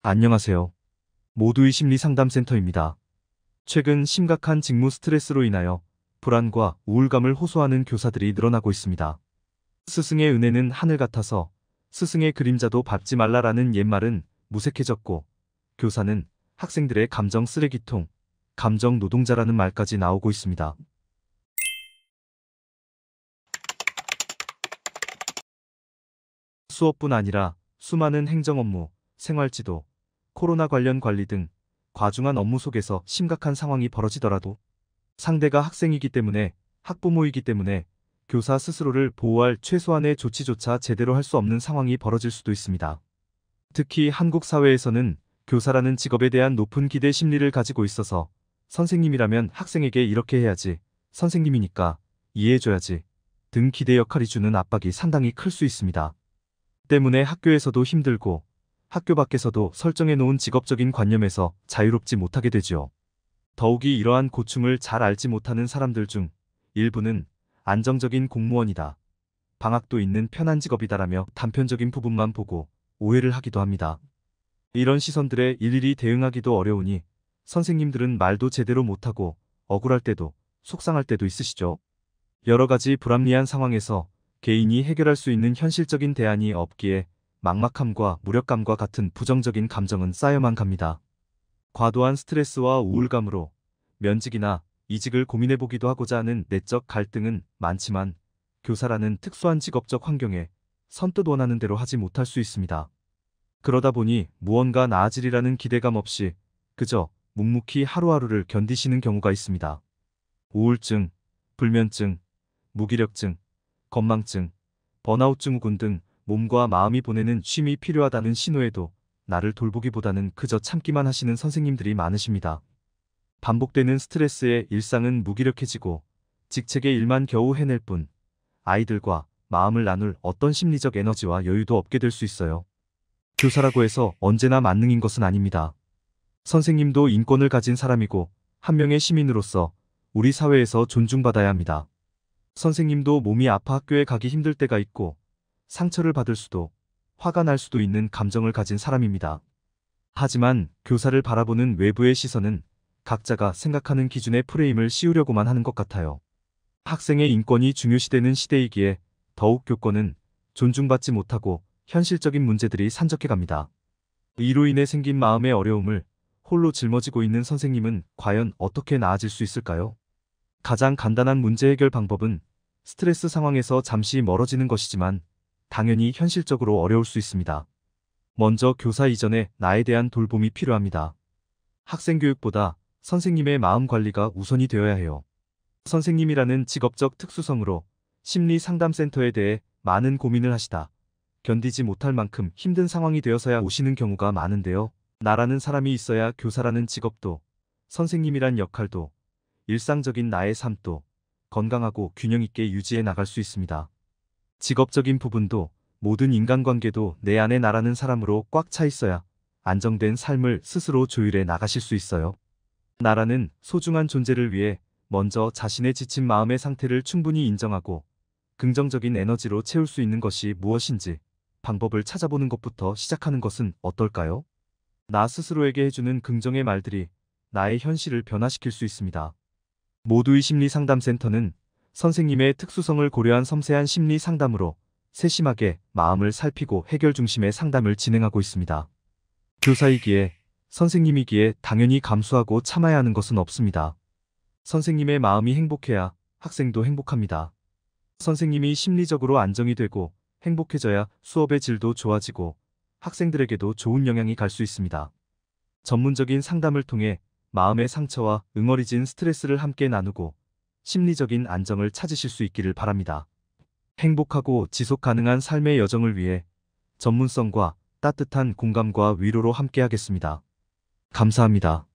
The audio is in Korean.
안녕하세요. 모두의 심리상담센터입니다. 최근 심각한 직무 스트레스로 인하여 불안과 우울감을 호소하는 교사들이 늘어나고 있습니다. 스승의 은혜는 하늘 같아서 스승의 그림자도 밟지 말라라는 옛말은 무색해졌고, 교사는 학생들의 감정 쓰레기통, 감정 노동자라는 말까지 나오고 있습니다. 수업뿐 아니라 수많은 행정 업무, 생활지도, 코로나 관련 관리 등 과중한 업무 속에서 심각한 상황이 벌어지더라도 상대가 학생이기 때문에, 학부모이기 때문에 교사 스스로를 보호할 최소한의 조치조차 제대로 할 수 없는 상황이 벌어질 수도 있습니다. 특히 한국 사회에서는 교사라는 직업에 대한 높은 기대 심리를 가지고 있어서 선생님이라면 학생에게 이렇게 해야지, 선생님이니까 이해해줘야지 등 기대 역할이 주는 압박이 상당히 클 수 있습니다. 때문에 학교에서도 힘들고 학교 밖에서도 설정해 놓은 직업적인 관념에서 자유롭지 못하게 되지요. 더욱이 이러한 고충을 잘 알지 못하는 사람들 중 일부는 안정적인 공무원이다, 방학도 있는 편한 직업이다라며 단편적인 부분만 보고 오해를 하기도 합니다. 이런 시선들에 일일이 대응하기도 어려우니 선생님들은 말도 제대로 못하고 억울할 때도 속상할 때도 있으시죠. 여러 가지 불합리한 상황에서 개인이 해결할 수 있는 현실적인 대안이 없기에 막막함과 무력감과 같은 부정적인 감정은 쌓여만 갑니다. 과도한 스트레스와 우울감으로 면직이나 이직을 고민해보기도 하고자 하는 내적 갈등은 많지만, 교사라는 특수한 직업적 환경에 선뜻 원하는 대로 하지 못할 수 있습니다. 그러다 보니 무언가 나아지리라는 기대감 없이 그저 묵묵히 하루하루를 견디시는 경우가 있습니다. 우울증, 불면증, 무기력증, 건망증, 번아웃 증후군 등 몸과 마음이 보내는 쉼이 필요하다는 신호에도 나를 돌보기보다는 그저 참기만 하시는 선생님들이 많으십니다. 반복되는 스트레스에 일상은 무기력해지고 직책의 일만 겨우 해낼 뿐 아이들과 마음을 나눌 어떤 심리적 에너지와 여유도 없게 될 수 있어요. 교사라고 해서 언제나 만능인 것은 아닙니다. 선생님도 인권을 가진 사람이고 한 명의 시민으로서 우리 사회에서 존중받아야 합니다. 선생님도 몸이 아파 학교에 가기 힘들 때가 있고 상처를 받을 수도, 화가 날 수도 있는 감정을 가진 사람입니다. 하지만 교사를 바라보는 외부의 시선은 각자가 생각하는 기준의 프레임을 씌우려고만 하는 것 같아요. 학생의 인권이 중요시되는 시대이기에 더욱 교권은 존중받지 못하고 현실적인 문제들이 산적해갑니다. 이로 인해 생긴 마음의 어려움을 홀로 짊어지고 있는 선생님은 과연 어떻게 나아질 수 있을까요? 가장 간단한 문제 해결 방법은 스트레스 상황에서 잠시 멀어지는 것이지만 당연히 현실적으로 어려울 수 있습니다. 먼저 교사 이전에 나에 대한 돌봄이 필요합니다. 학생 교육보다 선생님의 마음 관리가 우선이 되어야 해요. 선생님이라는 직업적 특수성으로 심리상담센터에 대해 많은 고민을 하시다 견디지 못할 만큼 힘든 상황이 되어서야 오시는 경우가 많은데요. 나라는 사람이 있어야 교사라는 직업도, 선생님이란 역할도, 일상적인 나의 삶도 건강하고 균형 있게 유지해 나갈 수 있습니다. 직업적인 부분도, 모든 인간관계도 내 안에 나라는 사람으로 꽉 차 있어야 안정된 삶을 스스로 조율해 나가실 수 있어요. 나라는 소중한 존재를 위해 먼저 자신의 지친 마음의 상태를 충분히 인정하고 긍정적인 에너지로 채울 수 있는 것이 무엇인지 방법을 찾아보는 것부터 시작하는 것은 어떨까요? 나 스스로에게 해주는 긍정의 말들이 나의 현실을 변화시킬 수 있습니다. 모두의 심리상담센터는 선생님의 특수성을 고려한 섬세한 심리 상담으로 세심하게 마음을 살피고 해결 중심의 상담을 진행하고 있습니다. 교사이기에, 선생님이기에 당연히 감수하고 참아야 하는 것은 없습니다. 선생님의 마음이 행복해야 학생도 행복합니다. 선생님이 심리적으로 안정이 되고 행복해져야 수업의 질도 좋아지고 학생들에게도 좋은 영향이 갈 수 있습니다. 전문적인 상담을 통해 마음의 상처와 응어리진 스트레스를 함께 나누고 심리적인 안정을 찾으실 수 있기를 바랍니다. 행복하고 지속 가능한 삶의 여정을 위해 전문성과 따뜻한 공감과 위로로 함께하겠습니다. 감사합니다.